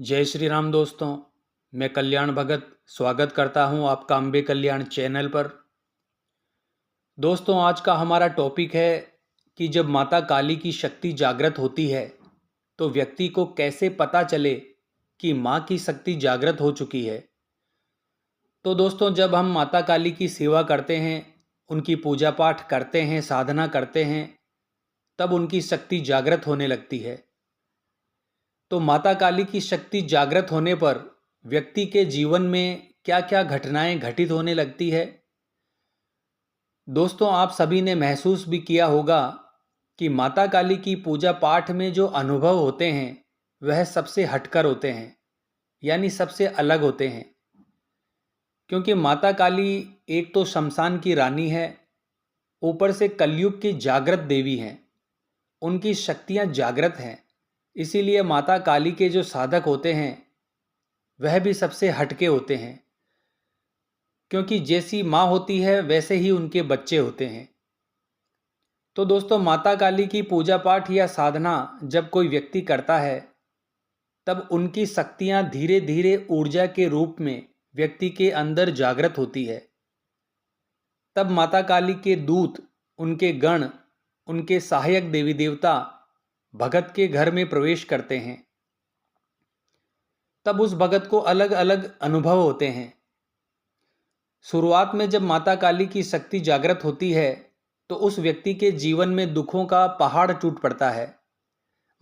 जय श्री राम दोस्तों। मैं कल्याण भगत स्वागत करता हूं आपका अम्बे कल्याण चैनल पर। दोस्तों, आज का हमारा टॉपिक है कि जब माता काली की शक्ति जागृत होती है तो व्यक्ति को कैसे पता चले कि माँ की शक्ति जागृत हो चुकी है। तो दोस्तों, जब हम माता काली की सेवा करते हैं, उनकी पूजा पाठ करते हैं, साधना करते हैं, तब उनकी शक्ति जागृत होने लगती है। तो माता काली की शक्ति जागृत होने पर व्यक्ति के जीवन में क्या क्या घटनाएं घटित होने लगती है। दोस्तों, आप सभी ने महसूस भी किया होगा कि माता काली की पूजा पाठ में जो अनुभव होते हैं वह सबसे हटकर होते हैं, यानी सबसे अलग होते हैं। क्योंकि माता काली एक तो शमशान की रानी है, ऊपर से कलयुग की जागृत देवी हैं। उनकी शक्तियां जागृत हैं, इसीलिए माता काली के जो साधक होते हैं वह भी सबसे हटके होते हैं। क्योंकि जैसी माँ होती है वैसे ही उनके बच्चे होते हैं। तो दोस्तों, माता काली की पूजा पाठ या साधना जब कोई व्यक्ति करता है तब उनकी शक्तियां धीरे धीरे ऊर्जा के रूप में व्यक्ति के अंदर जागृत होती है। तब माता काली के दूत, उनके गण, उनके सहायक देवी देवता भगत के घर में प्रवेश करते हैं। तब उस भगत को अलग अलग अनुभव होते हैं। शुरुआत में जब माता काली की शक्ति जागृत होती है तो उस व्यक्ति के जीवन में दुखों का पहाड़ टूट पड़ता है।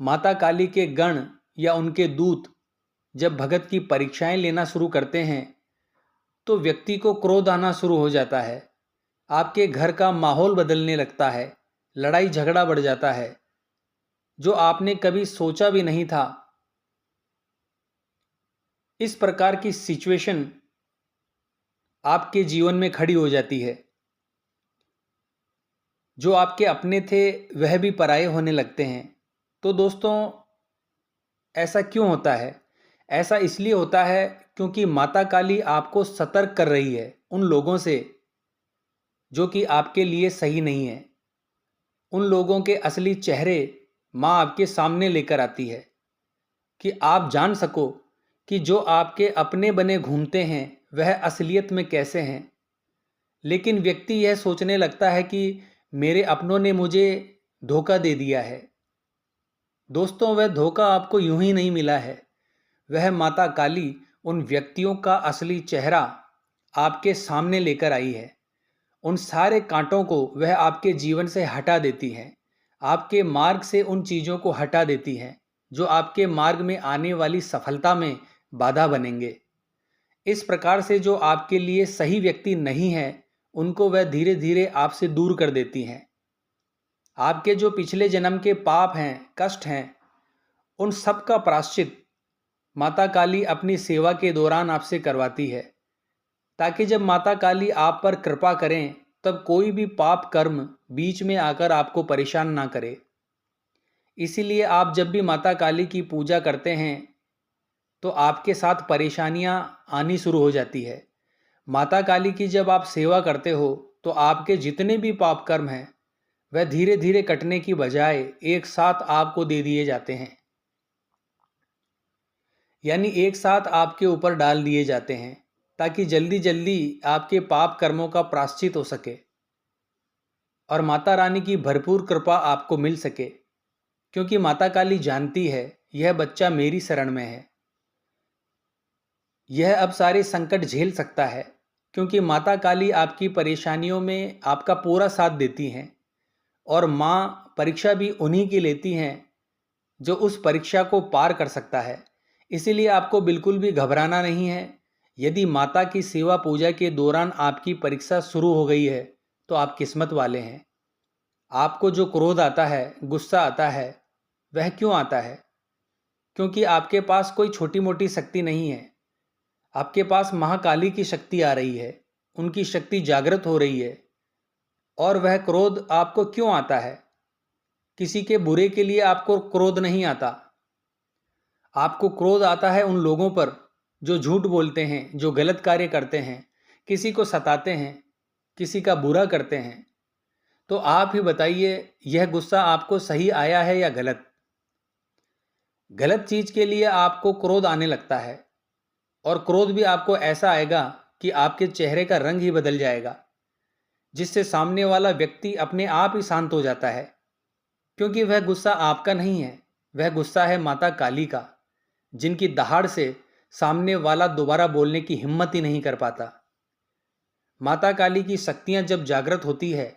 माता काली के गण या उनके दूत जब भगत की परीक्षाएं लेना शुरू करते हैं तो व्यक्ति को क्रोध आना शुरू हो जाता है। आपके घर का माहौल बदलने लगता है, लड़ाई झगड़ा बढ़ जाता है, जो आपने कभी सोचा भी नहीं था। इस प्रकार की सिचुएशन आपके जीवन में खड़ी हो जाती है। जो आपके अपने थे वह भी पराये होने लगते हैं। तो दोस्तों, ऐसा क्यों होता है? ऐसा इसलिए होता है क्योंकि माता काली आपको सतर्क कर रही है उन लोगों से जो कि आपके लिए सही नहीं है। उन लोगों के असली चेहरे माँ आपके सामने लेकर आती है कि आप जान सको कि जो आपके अपने बने घूमते हैं वह असलियत में कैसे हैं। लेकिन व्यक्ति यह सोचने लगता है कि मेरे अपनों ने मुझे धोखा दे दिया है। दोस्तों, वह धोखा आपको यूं ही नहीं मिला है। वह माता काली उन व्यक्तियों का असली चेहरा आपके सामने लेकर आई है। उन सारे कांटों को वह आपके जीवन से हटा देती है। आपके मार्ग से उन चीज़ों को हटा देती है जो आपके मार्ग में आने वाली सफलता में बाधा बनेंगे। इस प्रकार से जो आपके लिए सही व्यक्ति नहीं है उनको वह धीरे धीरे आपसे दूर कर देती हैं। आपके जो पिछले जन्म के पाप हैं, कष्ट हैं, उन सब का प्रायश्चित माता काली अपनी सेवा के दौरान आपसे करवाती है, ताकि जब माता काली आप पर कृपा करें तब कोई भी पाप कर्म बीच में आकर आपको परेशान ना करे। इसीलिए आप जब भी माता काली की पूजा करते हैं तो आपके साथ परेशानियां आनी शुरू हो जाती है। माता काली की जब आप सेवा करते हो तो आपके जितने भी पाप कर्म हैं वह धीरे धीरे कटने की बजाय एक साथ आपको दे दिए जाते हैं, यानी एक साथ आपके ऊपर डाल दिए जाते हैं, ताकि जल्दी जल्दी आपके पाप कर्मों का प्रायश्चित हो सके और माता रानी की भरपूर कृपा आपको मिल सके। क्योंकि माता काली जानती है यह बच्चा मेरी शरण में है, यह अब सारे संकट झेल सकता है। क्योंकि माता काली आपकी परेशानियों में आपका पूरा साथ देती हैं और माँ परीक्षा भी उन्हीं की लेती हैं जो उस परीक्षा को पार कर सकता है। इसीलिए आपको बिल्कुल भी घबराना नहीं है। यदि माता की सेवा पूजा के दौरान आपकी परीक्षा शुरू हो गई है तो आप किस्मत वाले हैं। आपको जो क्रोध आता है, गुस्सा आता है, वह क्यों आता है? क्योंकि आपके पास कोई छोटी मोटी शक्ति नहीं है। आपके पास महाकाली की शक्ति आ रही है, उनकी शक्ति जागृत हो रही है। और वह क्रोध आपको क्यों आता है? किसी के बुरे के लिए आपको क्रोध नहीं आता। आपको क्रोध आता है उन लोगों पर जो झूठ बोलते हैं, जो गलत कार्य करते हैं, किसी को सताते हैं, किसी का बुरा करते हैं। तो आप ही बताइए, यह गुस्सा आपको सही आया है या गलत? गलत चीज़ के लिए आपको क्रोध आने लगता है और क्रोध भी आपको ऐसा आएगा कि आपके चेहरे का रंग ही बदल जाएगा, जिससे सामने वाला व्यक्ति अपने आप ही शांत हो जाता है, क्योंकि वह गुस्सा आपका नहीं है, वह गुस्सा है माता काली का, जिनकी दहाड़ से सामने वाला दोबारा बोलने की हिम्मत ही नहीं कर पाता। माता काली की शक्तियां जब जागृत होती है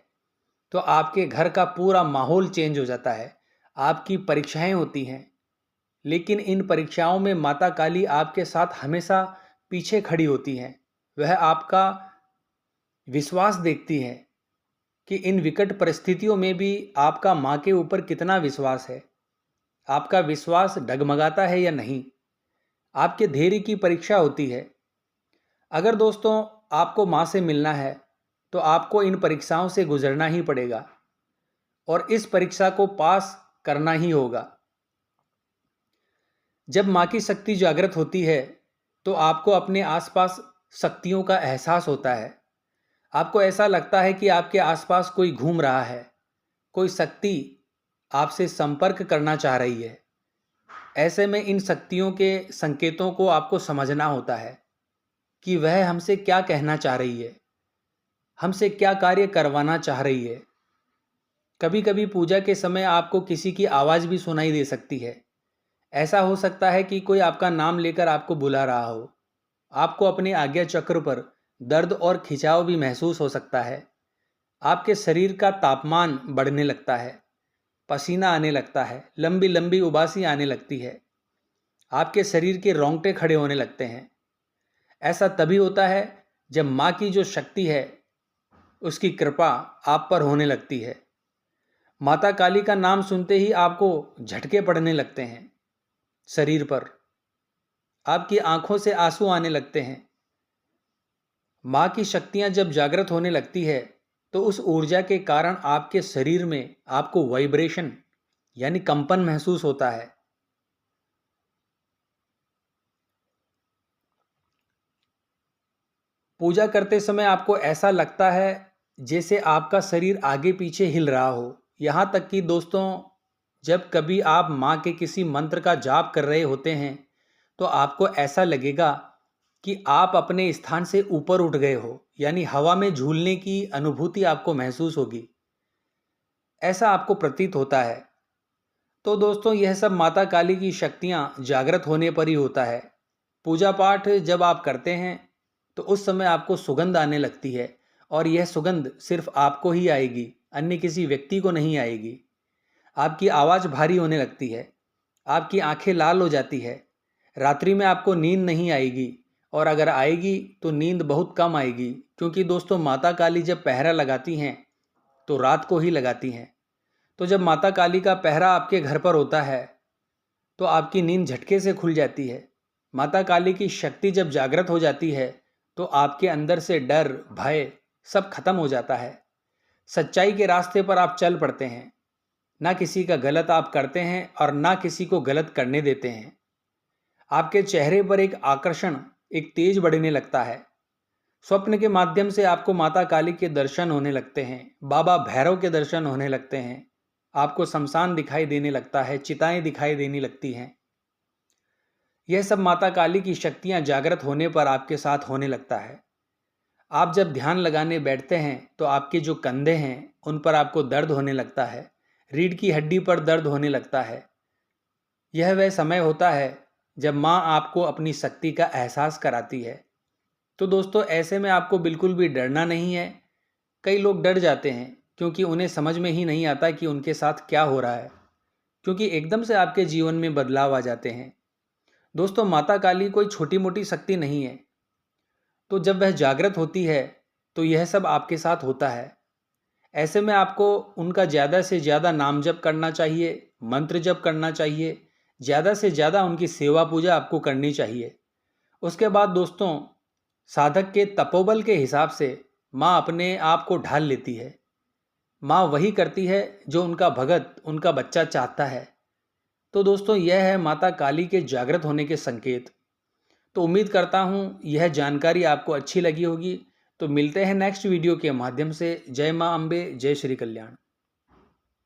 तो आपके घर का पूरा माहौल चेंज हो जाता है। आपकी परीक्षाएं होती हैं, लेकिन इन परीक्षाओं में माता काली आपके साथ हमेशा पीछे खड़ी होती हैं। वह आपका विश्वास देखती है कि इन विकट परिस्थितियों में भी आपका माँ के ऊपर कितना विश्वास है, आपका विश्वास डगमगाता है या नहीं। आपके धैर्य की परीक्षा होती है। अगर दोस्तों आपको माँ से मिलना है तो आपको इन परीक्षाओं से गुजरना ही पड़ेगा और इस परीक्षा को पास करना ही होगा। जब माँ की शक्ति जागृत होती है तो आपको अपने आसपास शक्तियों का एहसास होता है। आपको ऐसा लगता है कि आपके आसपास कोई घूम रहा है, कोई शक्ति आपसे संपर्क करना चाह रही है। ऐसे में इन शक्तियों के संकेतों को आपको समझना होता है कि वह हमसे क्या कहना चाह रही है, हमसे क्या कार्य करवाना चाह रही है। कभी कभी पूजा के समय आपको किसी की आवाज़ भी सुनाई दे सकती है। ऐसा हो सकता है कि कोई आपका नाम लेकर आपको बुला रहा हो। आपको अपने आज्ञा चक्र पर दर्द और खिंचाव भी महसूस हो सकता है। आपके शरीर का तापमान बढ़ने लगता है, पसीना आने लगता है, लंबी लंबी उबासी आने लगती है, आपके शरीर के रोंगटे खड़े होने लगते हैं। ऐसा तभी होता है जब माँ की जो शक्ति है उसकी कृपा आप पर होने लगती है। माता काली का नाम सुनते ही आपको झटके पड़ने लगते हैं शरीर पर, आपकी आंखों से आंसू आने लगते हैं। माँ की शक्तियां जब जागृत होने लगती है तो उस ऊर्जा के कारण आपके शरीर में आपको वाइब्रेशन यानी कंपन महसूस होता है। पूजा करते समय आपको ऐसा लगता है जैसे आपका शरीर आगे पीछे हिल रहा हो। यहाँ तक कि दोस्तों, जब कभी आप माँ के किसी मंत्र का जाप कर रहे होते हैं तो आपको ऐसा लगेगा कि आप अपने स्थान से ऊपर उठ गए हो, यानी हवा में झूलने की अनुभूति आपको महसूस होगी, ऐसा आपको प्रतीत होता है। तो दोस्तों, यह सब माता काली की शक्तियाँ जागृत होने पर ही होता है। पूजा पाठ जब आप करते हैं तो उस समय आपको सुगंध आने लगती है और यह सुगंध सिर्फ आपको ही आएगी, अन्य किसी व्यक्ति को नहीं आएगी। आपकी आवाज़ भारी होने लगती है, आपकी आंखें लाल हो जाती है, रात्रि में आपको नींद नहीं आएगी और अगर आएगी तो नींद बहुत कम आएगी, क्योंकि दोस्तों माता काली जब पहरा लगाती हैं तो रात को ही लगाती हैं। तो जब माता काली का पहरा आपके घर पर होता है तो आपकी नींद झटके से खुल जाती है। माता काली की शक्ति जब जागृत हो जाती है तो आपके अंदर से डर, भय सब खत्म हो जाता है। सच्चाई के रास्ते पर आप चल पड़ते हैं। ना किसी का गलत आप करते हैं और ना किसी को गलत करने देते हैं। आपके चेहरे पर एक आकर्षण, एक तेज बढ़ने लगता है। स्वप्न के माध्यम से आपको माता काली के दर्शन होने लगते हैं, बाबा भैरव के दर्शन होने लगते हैं। आपको शमशान दिखाई देने लगता है, चिताएं दिखाई देने लगती हैं। यह सब माता काली की शक्तियां जागृत होने पर आपके साथ होने लगता है। आप जब ध्यान लगाने बैठते हैं तो आपके जो कंधे हैं उन पर आपको दर्द होने लगता है, रीढ़ की हड्डी पर दर्द होने लगता है। यह वह समय होता है जब माँ आपको अपनी शक्ति का एहसास कराती है। तो दोस्तों, ऐसे में आपको बिल्कुल भी डरना नहीं है। कई लोग डर जाते हैं क्योंकि उन्हें समझ में ही नहीं आता कि उनके साथ क्या हो रहा है, क्योंकि एकदम से आपके जीवन में बदलाव आ जाते हैं। दोस्तों, माता काली कोई छोटी मोटी शक्ति नहीं है। तो जब वह जागृत होती है तो यह सब आपके साथ होता है। ऐसे में आपको उनका ज़्यादा से ज़्यादा नाम जप करना चाहिए, मंत्र जप करना चाहिए, ज़्यादा से ज़्यादा उनकी सेवा पूजा आपको करनी चाहिए। उसके बाद दोस्तों, साधक के तपोबल के हिसाब से माँ अपने आप को ढाल लेती है। माँ वही करती है जो उनका भगत, उनका बच्चा चाहता है। तो दोस्तों, यह है माता काली के जागृत होने के संकेत। तो उम्मीद करता हूँ यह जानकारी आपको अच्छी लगी होगी। तो मिलते हैं नेक्स्ट वीडियो के माध्यम से। जय माँ अम्बे, जय श्री कल्याण।